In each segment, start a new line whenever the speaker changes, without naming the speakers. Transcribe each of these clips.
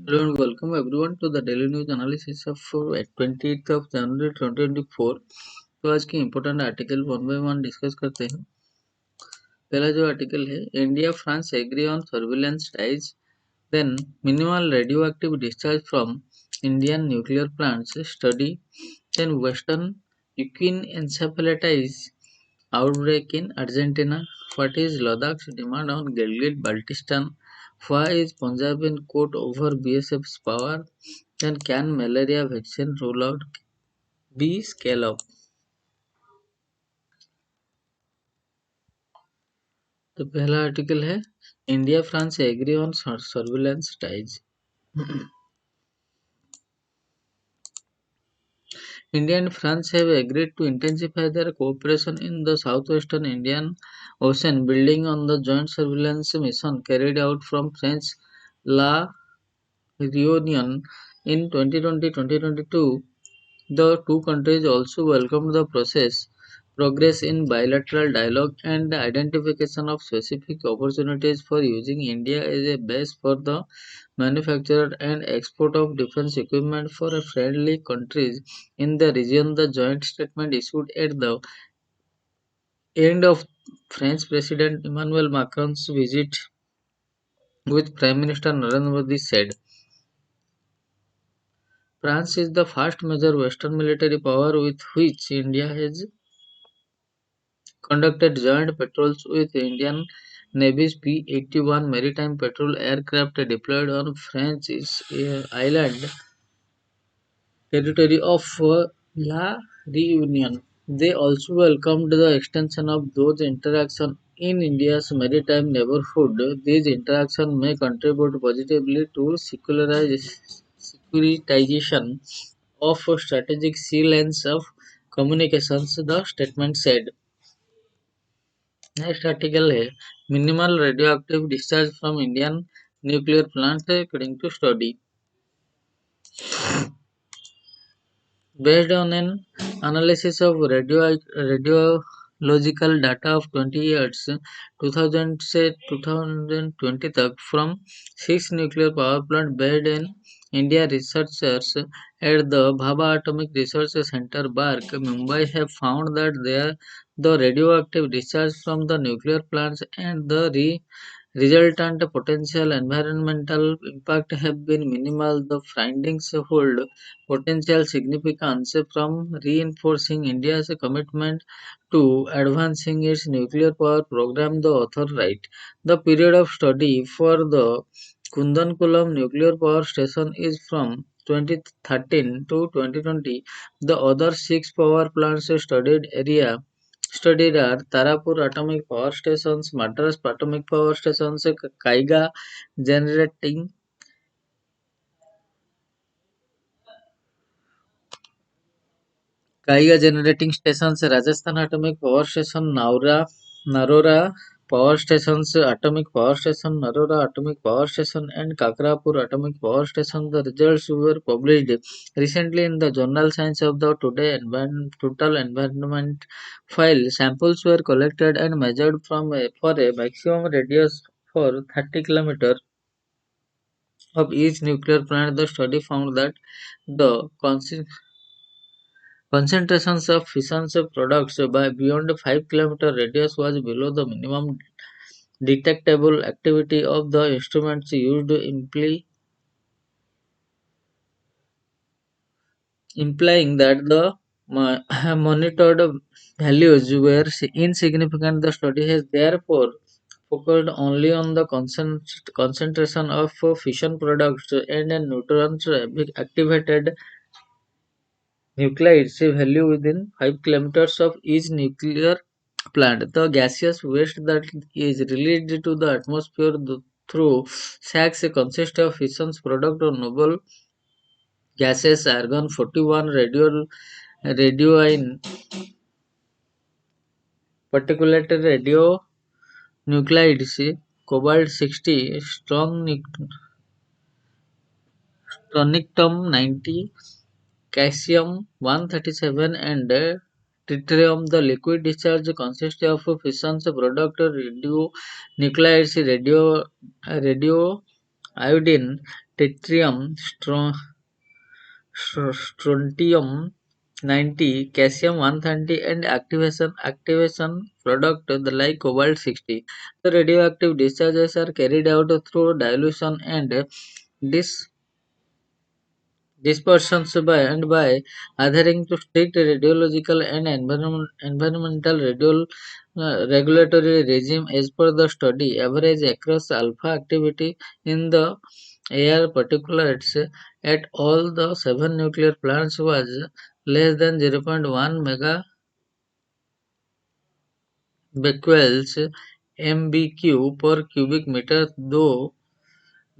Hello and welcome everyone to the daily news analysis of 28th of January 2024। तो आज की important article one by one discuss करते हैं। पहला जो आर्टिकल है, India France agree on surveillance ties, then minimal radio active discharge from Indian nuclear plants study, then western Ukraine encephalitis outbreak in Argentina. What is Ladakh's demand on Gilgit-Baltistan? Why is Punjab in court over BSF's power? Then can malaria vaccine rollout be scale up? तो पहला article है, India France agree on surveillance ties. India and France have agreed to intensify their cooperation in the southwestern Indian Ocean, building on the joint surveillance mission carried out from French La Réunion in 2020-2022. The two countries also welcomed the progress in bilateral dialogue and the identification of specific opportunities for using India as a base for the manufacture and export of defense equipment for friendly countries in the region. The joint statement issued at the end of French President Emmanuel Macron's visit with Prime Minister Narendra Modi said, France is the first major Western military power with which India has conducted joint patrols with Indian Navy's P-81 maritime patrol aircraft deployed on French island territory of La Réunion. They also welcomed the extension of those interactions in India's maritime neighborhood. These interactions may contribute positively to securitization of strategic sea lanes of communications, the statement said. Next article है, minimal radioactive discharge from Indian nuclear plant according to study. Based on an analysis of radiological data of 20 years 2000 से 2020 तक from 6 nuclear power plants based in India, researchers at the Bhabha Atomic Research Center, BARC, Mumbai have found that the radioactive discharge from the nuclear plants and the resultant potential environmental impact have been minimal. The findings hold potential significance from reinforcing India's commitment to advancing its nuclear power program, the author write. The period of study for the Kundankulam nuclear power station is from 2013 to 2020. The other six power plants studied are Tarapur Atomic Power Stations, Madras Atomic Power Stations, Kaiga Generating Stations, Rajasthan Atomic Power Station, Narora Power Stations, Atomic Power Station, Narora Atomic Power Station, and Kakrapur Atomic Power Station. The results were published recently in the journal Science of the Total Environment file. Samples were collected and measured for a maximum radius for 30 kilometers of each nuclear plant. The study found that the concentrations of fission products by beyond 5 km radius was below the minimum detectable activity of the instruments used, implying that the monitored values were insignificant. The study has therefore focused only on the concentration of fission products and neutrons activated nuclides value within 5 kilometers of each nuclear plant. The gaseous waste that is released to the atmosphere through sacs consists of fission product or noble gases, argon 41, radioine, particulate radionuclides, cobalt 60, strontium 90, Caesium 137, and tritium. The liquid discharge consists of fission product, radionuclides, radioiodine, Tritium, strontium 90, calcium 130, and activation product like cobalt 60. The radioactive discharges are carried out through dilution and dis dispersions by adhering to strict radiological and environmental regulatory regime. As per the study, average across alpha activity in the air particulates at all the seven nuclear plants was less than 0.1 megabecquerels mbq per cubic meter, though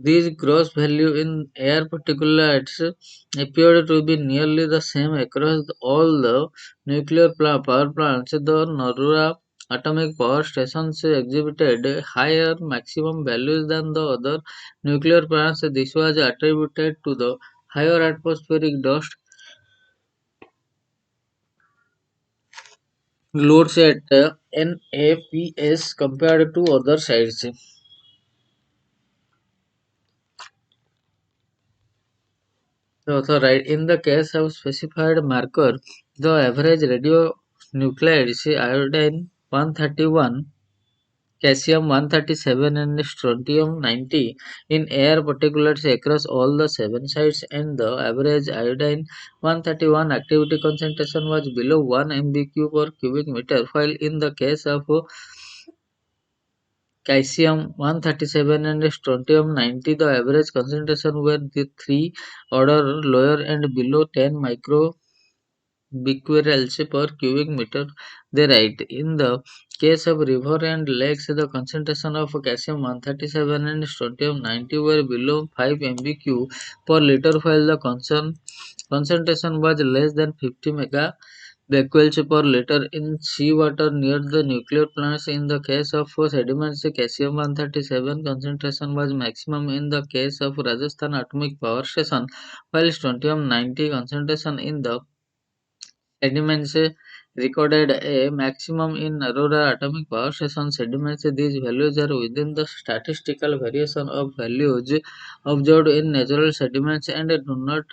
these gross value in air particulates appeared to be nearly the same across all the nuclear power plants. The Narura atomic power stations exhibited higher maximum values than the other nuclear plants. This was attributed to the higher atmospheric dust loads at NAPS compared to other sites. So, right, in the case of specified marker, the average radionuclide is iodine 131, calcium 137, and strontium 90 in air particulates across all the seven sites, and the average iodine 131 activity concentration was below 1 mbq per cubic meter, while in the case of calcium 137 and strontium 90, the average concentration were the three order lower and below 10 microbecquerels per cubic meter. They write, in the case of river and lakes, the concentration of calcium 137 and strontium 90 were below 5 mbq per liter, while the concentration was less than 50 becquerels per liter in seawater near the nuclear plants. In the case of sediments, calcium 137 concentration was maximum in the case of Rajasthan Atomic Power Station, while strontium 90 concentration in the sediments recorded a maximum in Aurora Atomic Power Station sediments. These values are within the statistical variation of values observed in natural sediments and do not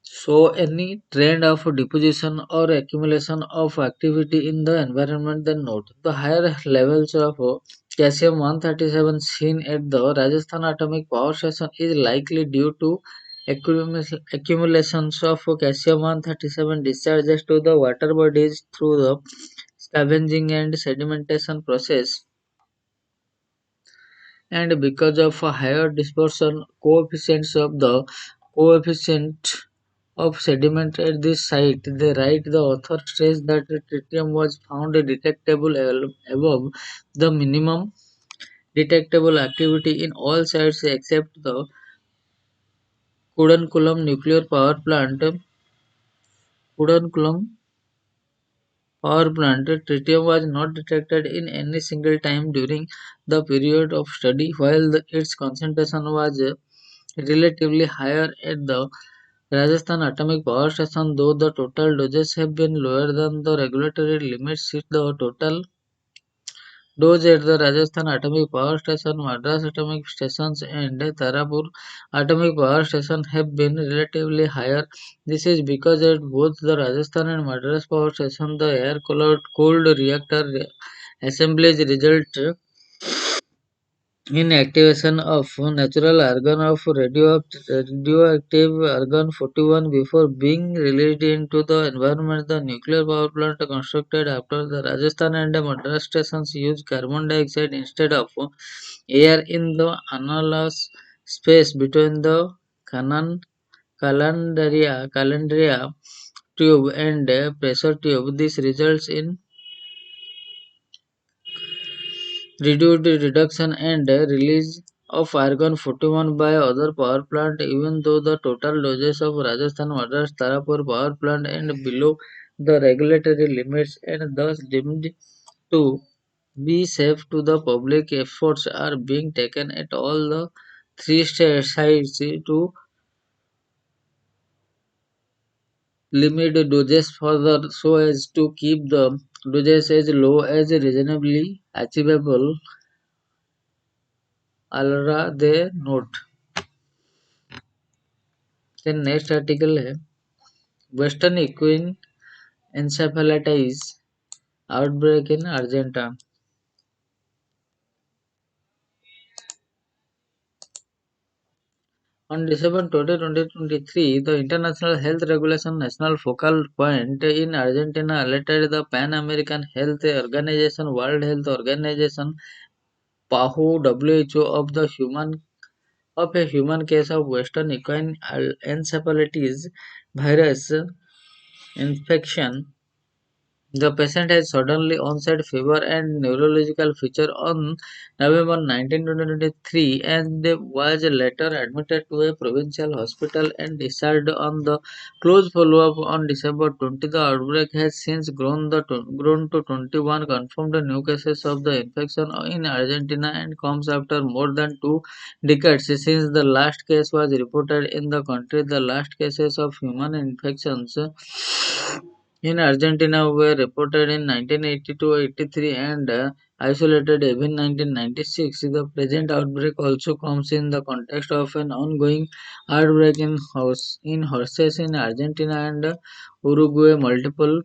show any trend of deposition or accumulation of activity in the environment. Then note the higher levels of calcium 137 seen at the Rajasthan Atomic Power Station is likely due to accumulations of calcium 137 discharges to the water bodies through the scavenging and sedimentation process, and because of a higher dispersion coefficient of sediment at this site. They write, the author stressed that tritium was found detectable above the minimum detectable activity in all sites except the Kudankulam nuclear power plant. Kudankulam power plant tritium was not detected in any single time during the period of study, while its concentration was relatively higher at the Rajasthan Atomic Power Station, though the total doses have been lower than the regulatory limits. The total dose at the Rajasthan Atomic Power Station, Madras Atomic Stations, and Tarapur Atomic Power Station have been relatively higher. This is because at both the Rajasthan and Madras Power Station, the air-cooled reactor assemblies result in activation of natural argon of radioactive argon 41 before being released into the environment. The nuclear power plant constructed after the Rajasthan and Madras stations use carbon dioxide instead of air in the anomalous space between the canan calandria tube and pressure tube. This results in reduced reduction and release of argon 41 by other power plant, even though the total doses of Rajasthan Madras Tarapur power plant and below the regulatory limits and thus deemed to be safe to the public. Efforts are being taken at all the three sites to limit doses further so as to keep the doses as low as reasonably achievable. ALARA they note. then next article है Western equine encephalitis outbreak in Argentina. On December 20, 2023, the International Health Regulation National Focal Point in Argentina alerted the Pan American Health Organization, World Health Organization, PAHO, WHO of a human case of Western equine encephalitis virus infection. The patient had suddenly onset fever and neurological feature on November 19, 2023 and was later admitted to a provincial hospital and discharged on the close follow-up on December 20. The outbreak has since grown to 21 confirmed new cases of the infection in Argentina and comes after more than 2 decades since the last case was reported in the country. The last cases of human infections in Argentina were reported in 1982-83 and isolated in 1996. The present outbreak also comes in the context of an ongoing outbreak in horses in Argentina and Uruguay. Multiple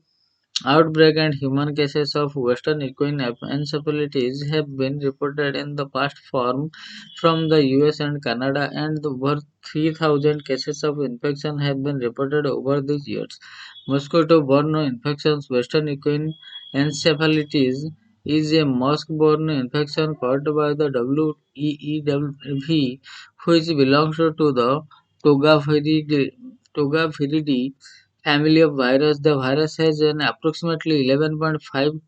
outbreak and human cases of Western equine encephalitis have been reported in the past from the US and Canada, and over 3,000 cases of infection have been reported over these years. Mosquito-borne infections Western equine encephalitis is a mosque-borne infection caused by the WEEW, which belongs to the Togaviridae family of virus. The virus has an approximately 11.5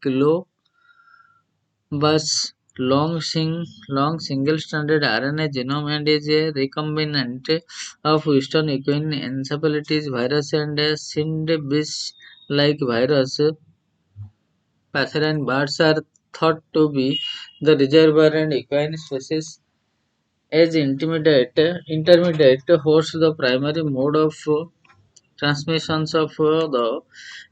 kilobase long single-stranded RNA genome and is a recombinant of Western equine encephalitis virus and a Sindbis-like virus. Passerine birds are thought to be the reservoir and equine species as intermediate hosts. The primary mode of transmissions of the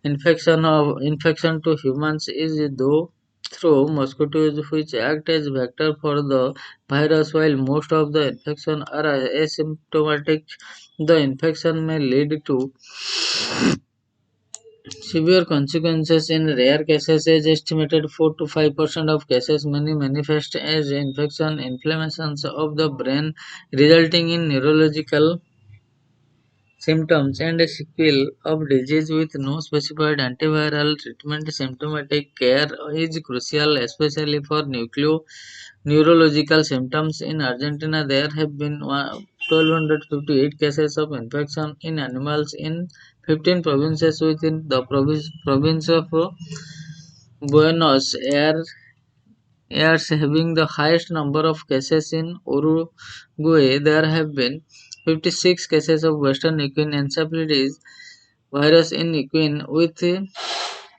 infection to humans is though through mosquitoes which act as vector for the virus. While most of the infection are asymptomatic, the infection may lead to severe consequences in rare cases. As estimated 4 to 5% of cases many manifest as inflammations of the brain resulting in neurological symptoms and a sequel of disease with no specified antiviral treatment. Symptomatic care is crucial, especially for neurological symptoms. In Argentina, there have been 1,258 cases of infection in animals in 15 provinces within the province of Buenos Aires having the highest number of cases. In Uruguay, there have been 56 cases of Western equine encephalitis virus in equine with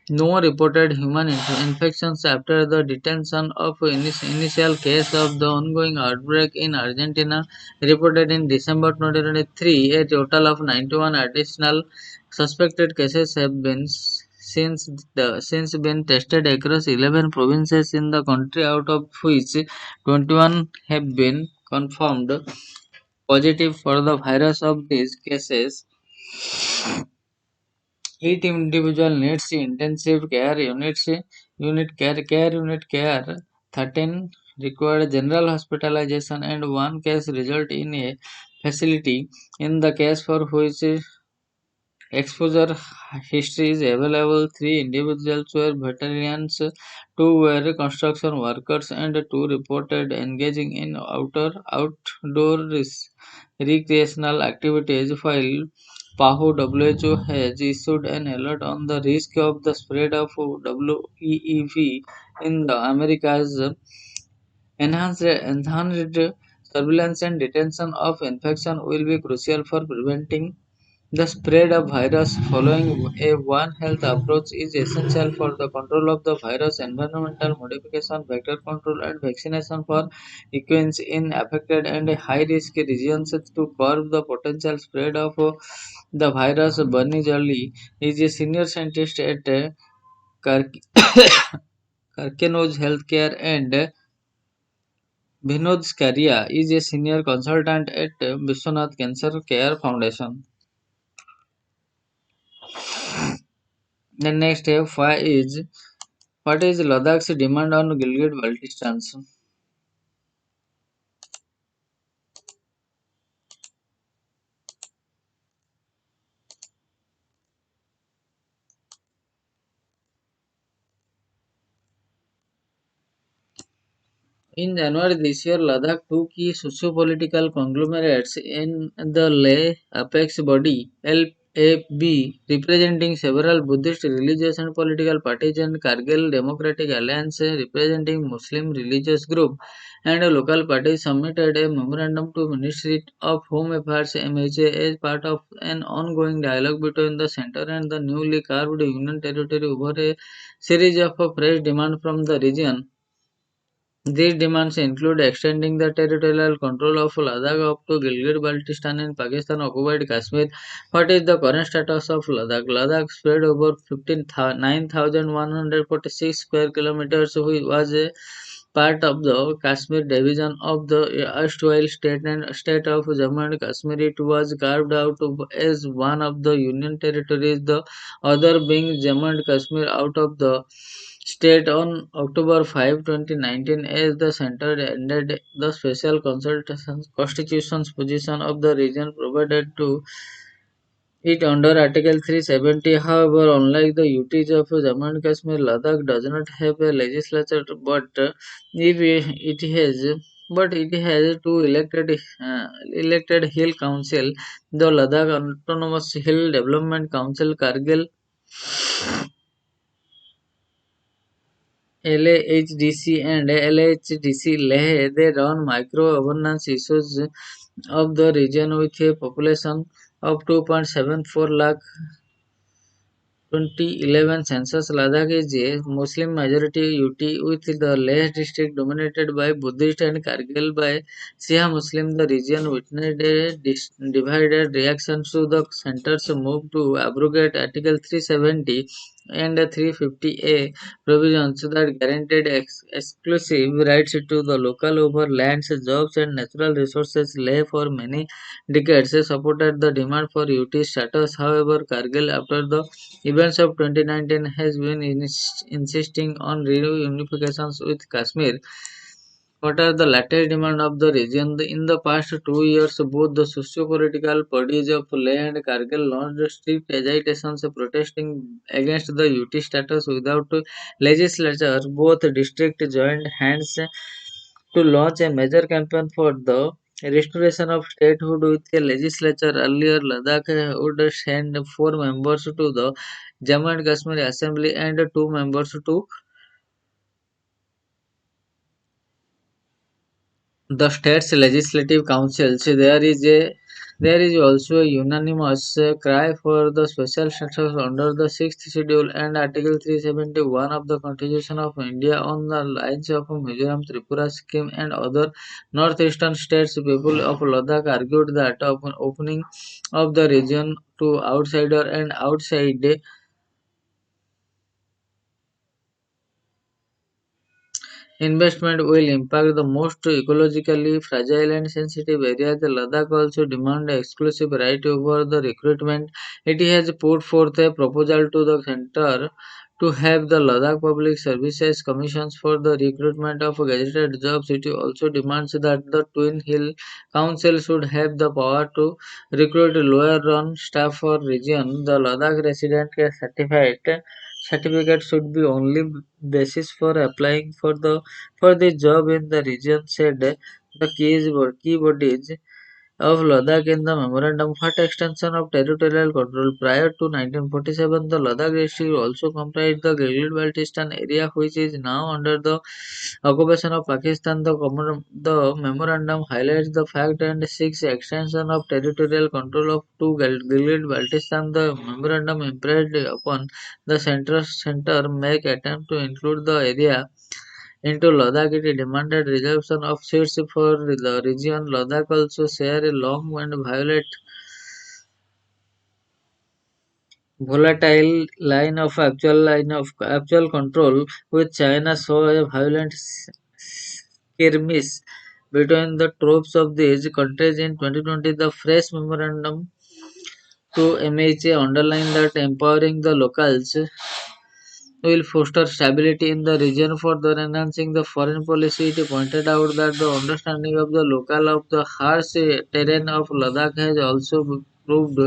no reported human infections after the detection of initial case of the ongoing outbreak in Argentina reported in December 2023. A total of 91 additional suspected cases have been since been tested across 11 provinces in the country, out of which 21 have been confirmed positive for the virus. Of these cases, each individual needs intensive care. 13 required general hospitalization and one case result in a facility. In the case for which exposure history is available, 3 individuals were veterans, 2 were construction workers, and 2 reported engaging in outdoor recreational activities. While PAHO WHO has issued an alert on the risk of the spread of WEEV in the Americas, enhanced surveillance and detection of infection will be crucial for preventing the spread of virus. Following a One Health approach is essential for the control of the virus. Environmental modification, vector control, and vaccination for equines in affected and high-risk regions to curb the potential spread of the virus. Bernie Jolly is a senior scientist at Kirk- Kirkenose Healthcare and Vinod Skaria is a senior consultant at Vishwanath Cancer Care Foundation. The next step 5 is what is Ladakh's demand on Gilgit-Baltistan? In January this year, Ladakh two key socio-political conglomerates in the Leh apex body LAB, representing several Buddhist religious and political parties, and Kargil Democratic Alliance, representing Muslim religious group and local parties, submitted a memorandum to Ministry of Home Affairs (MHA) as part of an ongoing dialogue between the centre and the newly carved Union Territory over a series of fresh demands from the region. These demands include extending the territorial control of Ladakh up to Gilgit-Baltistan and Pakistan-occupied Kashmir. What is the current status of Ladakh? Ladakh spread over 9,146 square kilometers, which was a part of the Kashmir division of the erstwhile state of Jammu and Kashmir. It was carved out as one of the Union territories, the other being Jammu and Kashmir out of the state on October 5, 2019, as the center ended the special constitution's position of the region provided to it under Article 370. However, unlike the UTs of Jammu and Kashmir, Ladakh does not have a legislature, if it has it has two elected hill council, the Ladakh Autonomous Hill Development Council, Kargil LAHDC and LHDC Leh. They run micro governance issues of the region with a population of 2.74 lakh. 2011 census. Ladakh is a Muslim majority UT with the Leh district dominated by Buddhist and Kargil by Shia Muslim. The region witnessed a divided reaction to the center's move to abrogate Article 370 and 350A provisions that guaranteed exclusive rights to the local over lands, jobs, and natural resources. Leh for many decades supported the demand for UT status. However, Kargil, after the events of 2019, has been insisting on reunifications with Kashmir. What are the latest demands of the region? In the past 2 years, both the socio-political parties of Leh and Kargil launched strict agitations protesting against the UT status without legislature. Both districts joined hands to launch a major campaign for the restoration of statehood with a legislature. Earlier, Ladakh would send 4 members to the Jammu and Kashmir Assembly and 2 members to the state's legislative councils. There is also a unanimous cry for the special status under the sixth schedule and Article 371 of the Constitution of India on the lines of Mizoram, Tripura, Sikkim, and other northeastern states. People of Ladakh argued that opening of the region to outsider and outside investment will impact the most ecologically fragile and sensitive areas. The Ladakh also demand exclusive right over the recruitment. It has put forth a proposal to the centre to have the Ladakh Public Services Commissions for the recruitment of gazetted jobs. It also demands that the Twin Hill Council should have the power to recruit lower run staff for region. The Ladakh resident certificate should be only basis for applying for the job in the region, said the key bodies of Ladakh in the memorandum. What extension of territorial control? Prior to 1947, the Ladakh district also comprised the Gilgit-Baltistan area, which is now under the occupation of Pakistan. The memorandum highlights the fact and seeks extension of territorial control of to Gilgit-Baltistan. The memorandum impressed upon the center make attempt to include the area into Ladakh. It demanded reservation of seats for the region. Ladakh also share a long and volatile line of actual control with China, saw a violent skirmish between the troops of these countries in 2020. The fresh memorandum to MHA underlined that empowering the locals will foster stability in the region. Further enhancing the foreign policy, it pointed out that the understanding of the local of the harsh terrain of Ladakh has also proved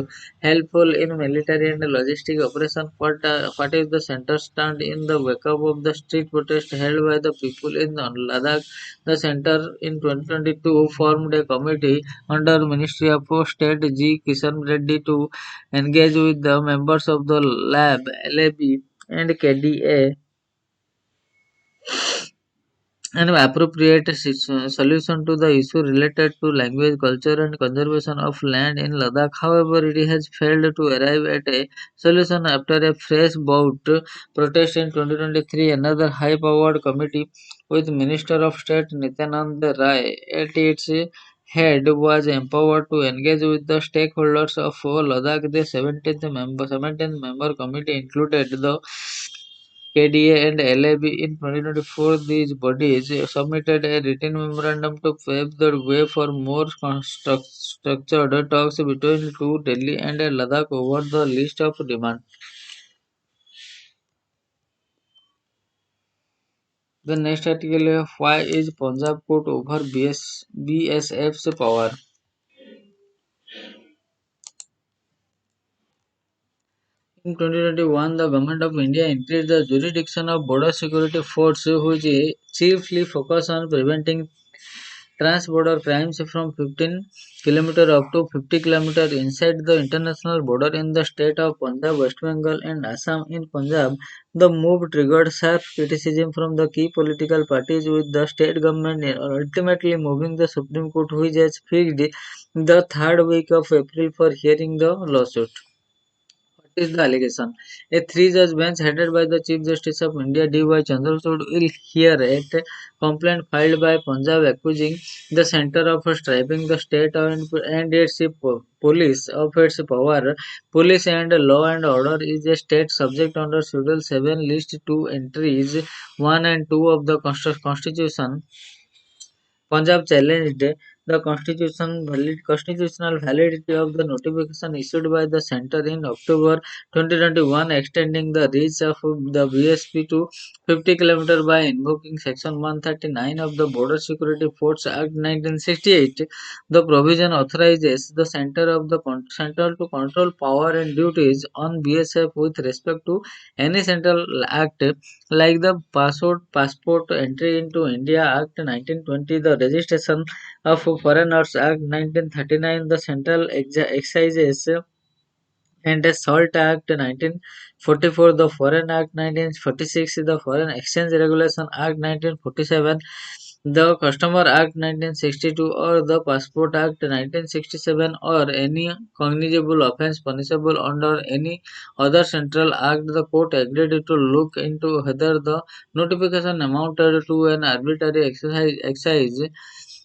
helpful in military and logistic operations. What is the center stand in the wake up of the street protest held by the people in Ladakh? The center in 2022 formed a committee under Ministry of State G. Kishan Reddy to engage with the members of the LAB and KDA an appropriate solution to the issue related to language, culture, and conservation of land in Ladakh. However, it has failed to arrive at a solution after a fresh bout protest in 2023. Another high-powered committee with Minister of State Nityanand Rai at its head was empowered to engage with the stakeholders of Ladakh. The 17th member committee included the KDA and LAB in 2024, these bodies submitted a written memorandum to pave the way for more structured talks between two Delhi and Ladakh over the list of demands. The next article is why is Punjab court over BSF's power? In 2021, the Government of India increased the jurisdiction of Border Security Force, which chiefly focus on preventing trans-border crimes from 15 km up to 50 km inside the international border in the state of Punjab, West Bengal and Assam. In Punjab, the move triggered sharp criticism from the key political parties, with the state government ultimately moving the Supreme Court, which has fixed the third week of April for hearing the lawsuit. What is the allegation? A three-judge bench headed by the Chief Justice of India D.Y. Chandrachud will hear a complaint filed by Punjab accusing the centre of stripping the state and its police of its power. Police and law and order is a state subject under Schedule 7, List 2, Entries 1 and 2 of the Constitution. Punjab challenged the constitutional validity of the notification issued by the centre in October 2021, extending the reach of the BSP to 50 km by invoking Section 139 of the Border Security Force Act 1968. The provision authorizes the centre to control power and duties on BSF with respect to any central act like the Passport Entry into India Act 1920, the Registration of Foreigners Act 1939, the Central Excises and the Salt Act 1944, the Foreign Act 1946, the Foreign Exchange Regulation Act 1947, the Customer Act 1962, or the Passport Act 1967, or any cognizable offence punishable under any other central act. The court agreed to look into whether the notification amounted to an arbitrary exercise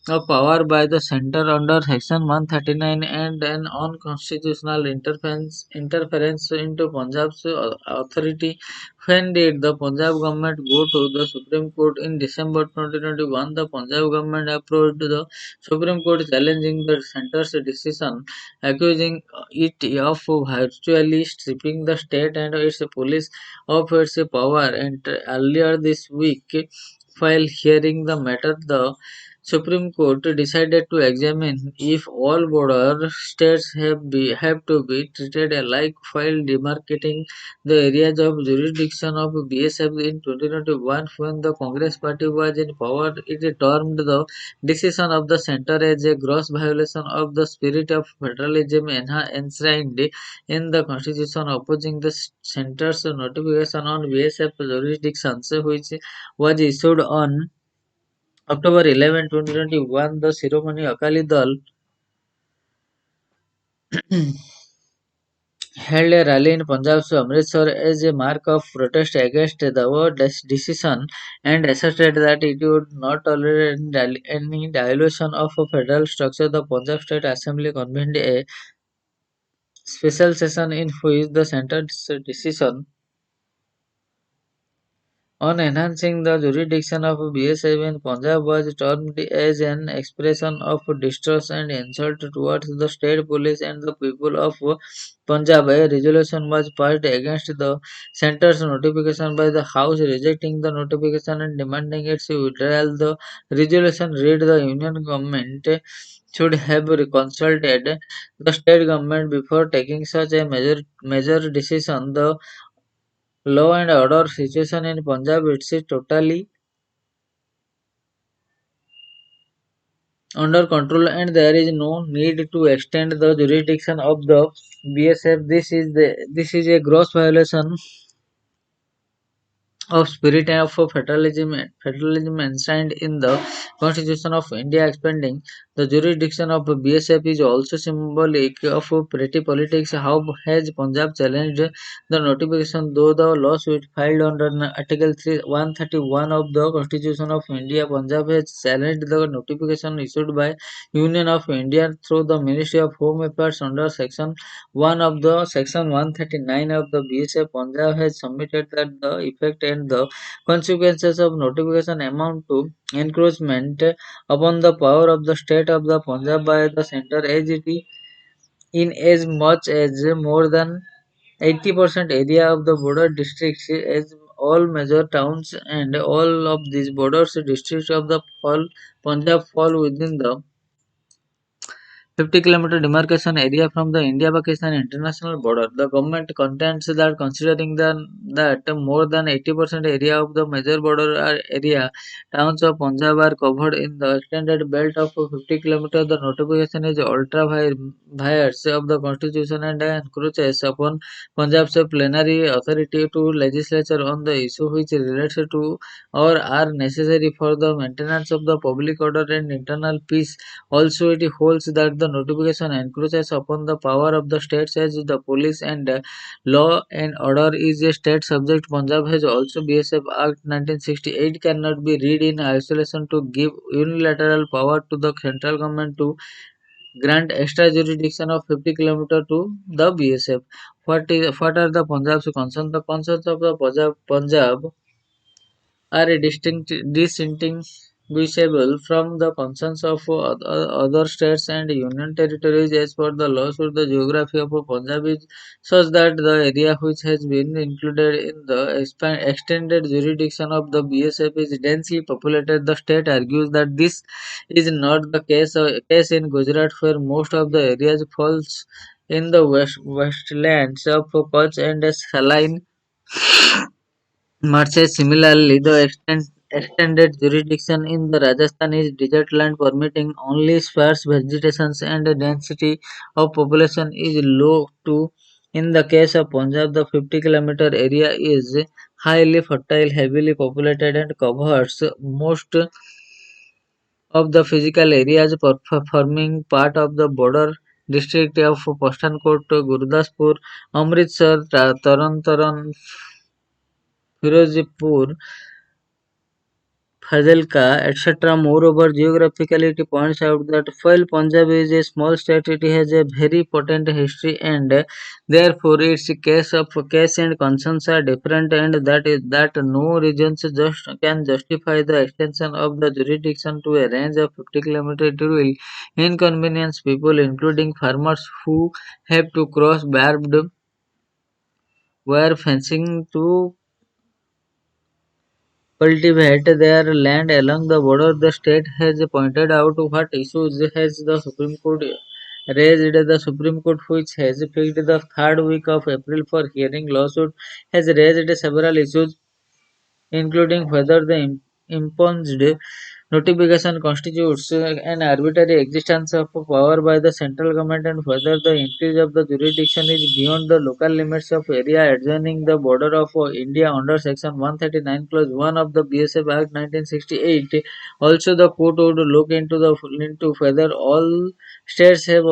of power by the centre under Section 139 and an unconstitutional interference into Punjab's authority. When did the Punjab government go to the Supreme Court? In December 2021, the Punjab government approached the Supreme Court challenging the centre's decision, accusing it of virtually stripping the state and its police of its power. And earlier this week, while hearing the matter, the Supreme Court decided to examine if all border states have to be treated alike while demarcating the areas of jurisdiction of BSF. In 2021, when the Congress party was in power, it termed the decision of the centre as a gross violation of the spirit of federalism enshrined in the constitution, opposing the centre's notification on BSF jurisdictions, which was issued on October 11, 2021. The ceremony Akali Dal held a rally in Punjab's Amritsar as a mark of protest against the decision and asserted that it would not tolerate any dilution of a federal structure. The Punjab State Assembly convened a special session in which the centre's decision on enhancing the jurisdiction of BSF in Punjab was termed as an expression of distrust and insult towards the state police and the people of Punjab. A resolution was passed against the centre's notification by the House, rejecting the notification and demanding its withdrawal. The resolution read the Union government should have consulted the state government before taking such a major decision. The law and order situation in Punjab is totally under control and there is no need to extend the jurisdiction of the BSF. This is a gross violation of spirit of federalism enshrined in the Constitution of India. Expanding the jurisdiction of BSF is also symbolic of petty politics. How has Punjab challenged the notification? Though the lawsuit filed under Article 131 of the Constitution of India, Punjab has challenged the notification issued by Union of India through the Ministry of Home Affairs under Section 139 of the BSF. Punjab has submitted that the effect and the consequences of notification amount to encroachment upon the power of the state of the Punjab by the centre, as it is in as much as more than 80% area of the border districts as all major towns and all of these borders districts of the Punjab fall within the 50-kilometer demarcation area from the India-Pakistan international border. The government contends that considering that more than 80% area of the major border area towns of Punjab are covered in the extended belt of 50 kilometers, the notification is ultra vires of the constitution and encroaches upon Punjab's plenary authority to legislature on the issue which relates to or are necessary for the maintenance of the public order and internal peace. Also, it holds that the notification encroaches upon the power of the states as the police and law and order is a state subject. Punjab has also BSF Act 1968 cannot be read in isolation to give unilateral power to the central government to grant extra jurisdiction of 50 kilometer to the BSF. What are the Punjab's concerns? The concerns of the Punjab are distinguishable from the concerns of other states and union territories. As per the lawsuit, the geography of Punjab is such that the area which has been included in the extended jurisdiction of the BSF is densely populated. The state argues that this is not the case in Gujarat, where most of the areas falls in the westlands of Kutch and Saline marshes. Similarly, the extended jurisdiction in the Rajasthan is desert land permitting only sparse vegetation and the density of population is low too. In the case of Punjab, the 50-kilometer area is highly fertile, heavily populated and covers most of the physical areas forming part of the border district of Pathankot, Gurdaspur, Amritsar, Taran, Firozpur, Fazilka, etc. Moreover, geographically it points out that while Punjab is a small state, it has a very potent history and therefore its case and concerns are different and that no regions just can justify the extension of the jurisdiction to a range of 50 kilometers. It will inconvenience people including farmers who have to cross barbed wire fencing to cultivate their land along the border. The state has pointed out what issues has the Supreme Court raised. The Supreme Court, which has fixed the third week of April for hearing lawsuit, has raised several issues, including whether the imposed notification constitutes an arbitrary existence of power by the central government and whether the increase of the jurisdiction is beyond the local limits of area adjoining the border of India under Section 139 Clause 1 of the BSF Act 1968. Also, the court would look into whether all states have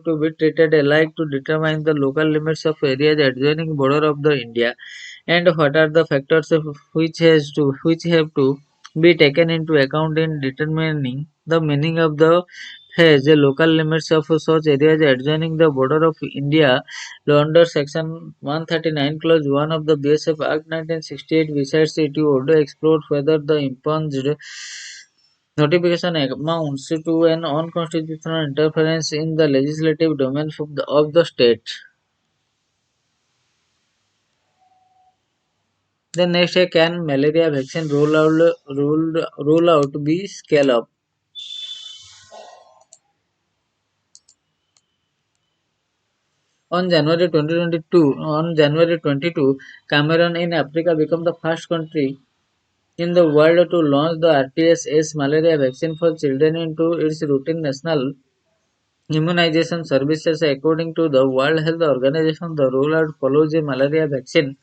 to be treated alike to determine the local limits of areas adjoining border of the India and what are the factors which have to be taken into account in determining the meaning of the has a local limits of such areas adjoining the border of India. Law under Section 139, Clause 1 of the BSF Act 1968, besides it, you would explore whether the impugned notification amounts to an unconstitutional interference in the legislative domain of the state. The next day, can malaria vaccine roll out be scale up? On January 22, Cameroon in Africa became the first country in the world to launch the RTS malaria vaccine for children into its routine national immunization services. According to the World Health Organization, the rollout follows a malaria vaccine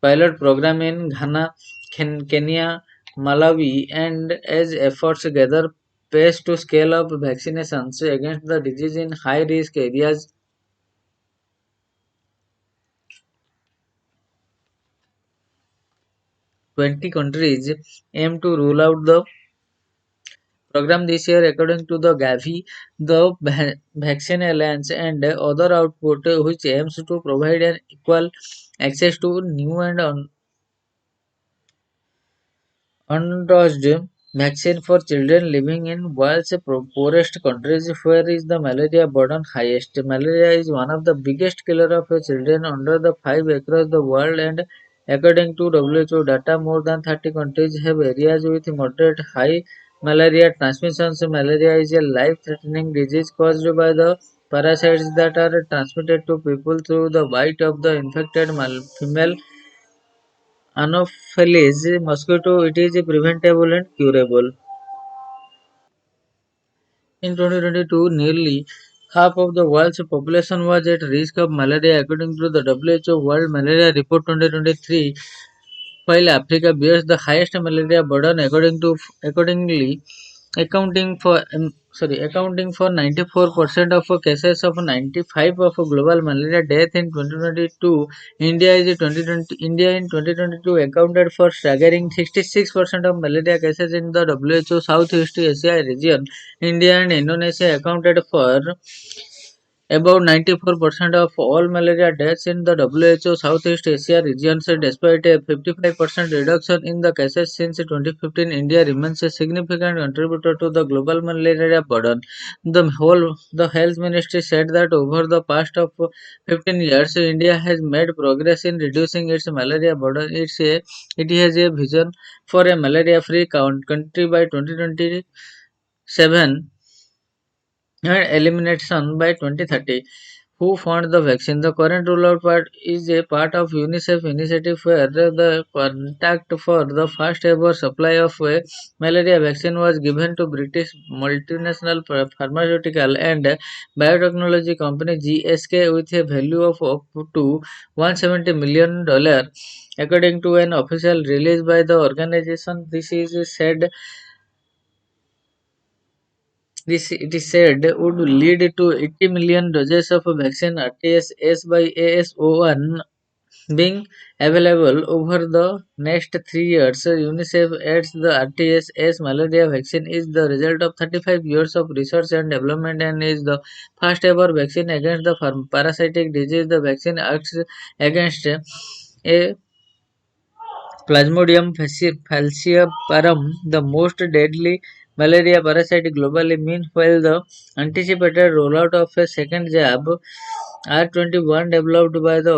pilot program in Ghana, Kenya, Malawi, and as efforts gather pace to scale up vaccinations against the disease in high risk areas. 20 countries aim to roll out the program this year, according to the Gavi, the Vaccine Alliance, and other output, which aims to provide an equal access to new and undosed vaccine for children living in world's poorest countries where is the malaria burden highest. Malaria is one of the biggest killer of children under the 5 across the world, and according to WHO data, more than 30 countries have areas with moderate high malaria transmissions. Malaria is a life-threatening disease caused by the parasites that are transmitted to people through the bite of the infected female Anopheles mosquito. It is preventable and curable. In 2022, nearly half of the world's population was at risk of malaria, according to the WHO World Malaria Report 2023. While Africa bears the highest malaria burden, accordingly accounting for 94% of cases of 95 of global malaria death in 2022. India in 2022 accounted for staggering 66% of malaria cases in the WHO Southeast Asia region. India and Indonesia accounted for about 94% of all malaria deaths in the WHO Southeast Asia region. So despite a 55% reduction in the cases since 2015, India remains a significant contributor to the global malaria burden. The health ministry said that over the past of 15 years, India has made progress in reducing its malaria burden. It has a vision for a malaria-free country by 2027 and elimination by 2030. Who fund the vaccine? The current rollout part is a part of UNICEF initiative where the contact for the first ever supply of a malaria vaccine was given to British multinational pharmaceutical and biotechnology company GSK with a value of up to $170 million. According to an official release by the organization, this it is said would lead to 80 million doses of vaccine RTS by AS01 being available over the next 3 years. UNICEF adds the RTS malaria vaccine is the result of 35 years of research and development and is the first ever vaccine against the parasitic disease. The vaccine acts against a Plasmodium falciparum, the most deadly malaria parasite globally. Meanwhile, the anticipated rollout of a second jab, R21, developed by the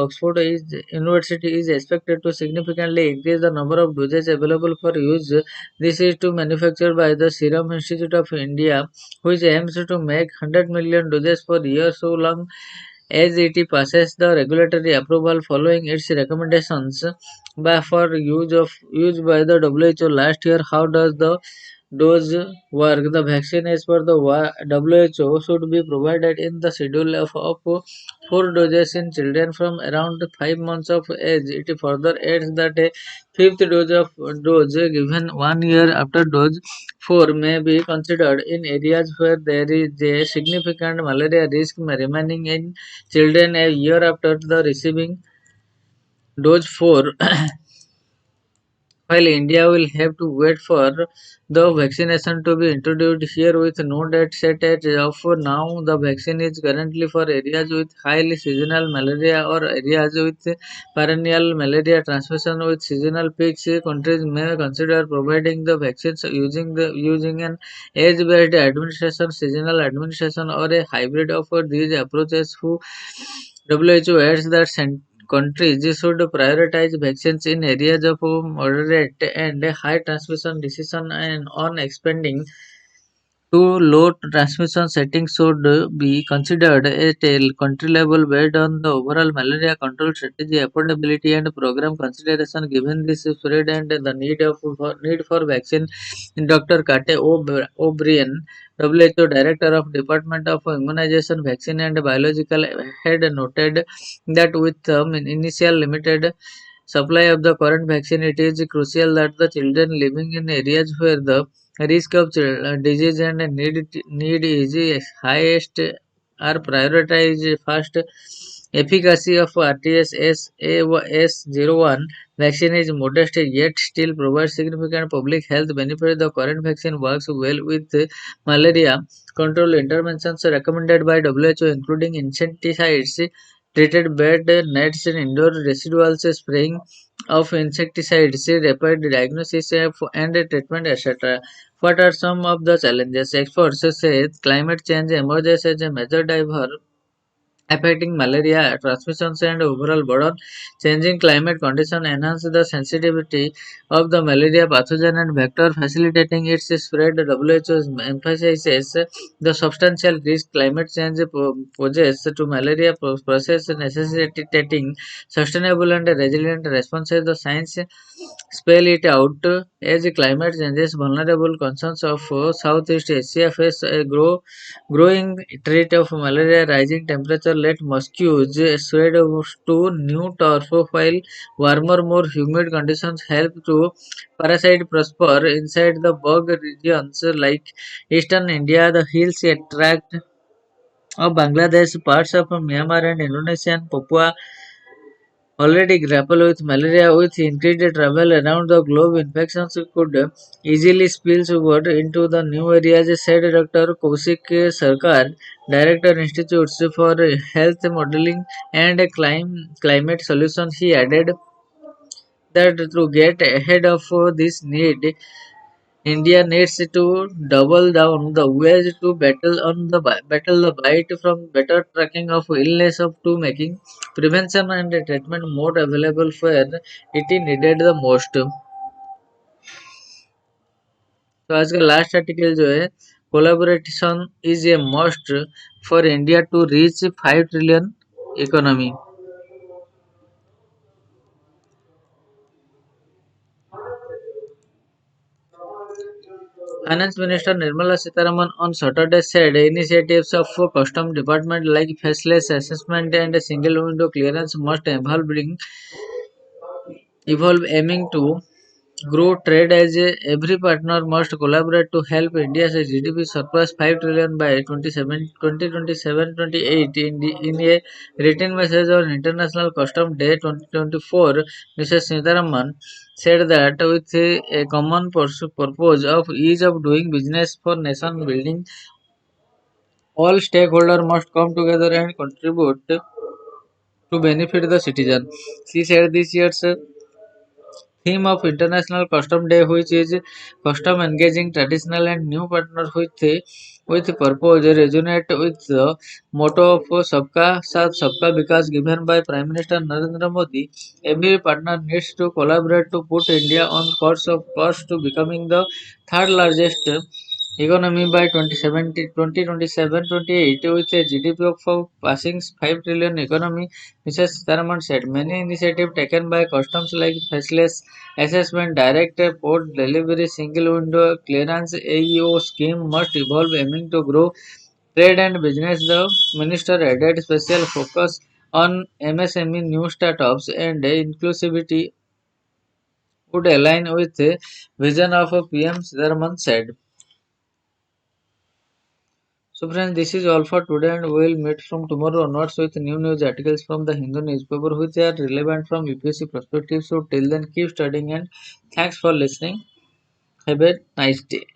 University, is expected to significantly increase the number of doses available for use. This is to manufactured by the Serum Institute of India, which aims to make 100 million doses per year so long as it passes the regulatory approval following its recommendations for use by the WHO last year. How does the dose work? The vaccine, as per the WHO, should be provided in the schedule of 4 doses in children from around 5 months of age. It further adds that a fifth dose given 1 year after dose 4 may be considered in areas where there is a significant malaria risk remaining in children a year after the receiving dose 4. while India will have to wait for the vaccination to be introduced here with no date set as of now, the vaccine is currently for areas with highly seasonal malaria or areas with perennial malaria transmission with seasonal peaks. Countries may consider providing the vaccines using an age-based administration, seasonal administration, or a hybrid of these approaches. WHO adds that countries should prioritize vaccines in areas of moderate and high transmission disease and on expanding to low transmission settings should be considered at a country level based on the overall malaria control strategy, affordability, and program consideration. Given this spread and the need for vaccine, Dr. Kate O'Brien, WHO Director of Department of Immunization, Vaccine and Biological, had noted that with initial limited supply of the current vaccine, it is crucial that the children living in areas where the risk of disease and need is highest are prioritized first. Efficacy of RTS-S01 vaccine is modest yet still provides significant public health benefits. The current vaccine works well with malaria control interventions recommended by WHO, including insecticides, treated bed nets and indoor residuals, spraying of insecticides, rapid diagnosis and treatment, etc. What are some of the challenges? Experts say climate change emerges as a major driver affecting malaria transmissions and overall burden. Changing climate conditions enhance the sensitivity of the malaria pathogen and vector, facilitating its spread. WHO emphasizes the substantial risk climate change poses to malaria process, necessitating sustainable and resilient responses. The science spell it out as climate changes vulnerable concerns of Southeast Asia face a growing threat of malaria, rising temperature let mosquitoes spread to new turf, while warmer, more humid conditions help to parasite prosper inside the bug regions like eastern India, the hills tract of Bangladesh, parts of Myanmar and Indonesia and Papua already grapple with malaria. With increased travel around the globe, infections could easily spill over into the new areas, said Dr. Kaushik Sarkar, Director Institutes for Health Modeling and Climate Solutions. He added that to get ahead of this need, India needs to double down the ways to battle the bite from better tracking of illness up to making prevention and treatment more available where it is needed the most. तो आज का last article जो है collaboration is a must for India to reach 5 trillion economy. Finance Minister Nirmala Sitharaman on Saturday said initiatives of custom department like faceless assessment and single window clearance must evolve aiming to grow trade as every partner must collaborate to help India's GDP surpass 5 trillion by 2027-28 in a written message on International Custom Day 2024. Mrs. Sitharaman said that with a common purpose of ease of doing business for nation building, all stakeholders must come together and contribute to benefit the citizen. She said this year's theme of International Custom Day, which is custom engaging traditional and new partners with purpose, resonate with the motto of Sabka Saath Sabka Vikas given by Prime Minister Narendra Modi. Every partner needs to collaborate to put India on course to becoming the third largest economy by 2027-28 with a GDP of passing 5 trillion economy. Mrs. Sitharaman said many initiatives taken by customs like faceless assessment, direct port delivery, single window clearance AEO scheme must evolve aiming to grow trade and business. The minister added special focus on MSME new startups and inclusivity would align with the vision of PM Sitharaman said. So friends, this is all for today, and we will meet from tomorrow onwards with new news articles from the Hindu newspaper which are relevant from UPSC perspective. So till then, keep studying and thanks for listening. Have a nice day.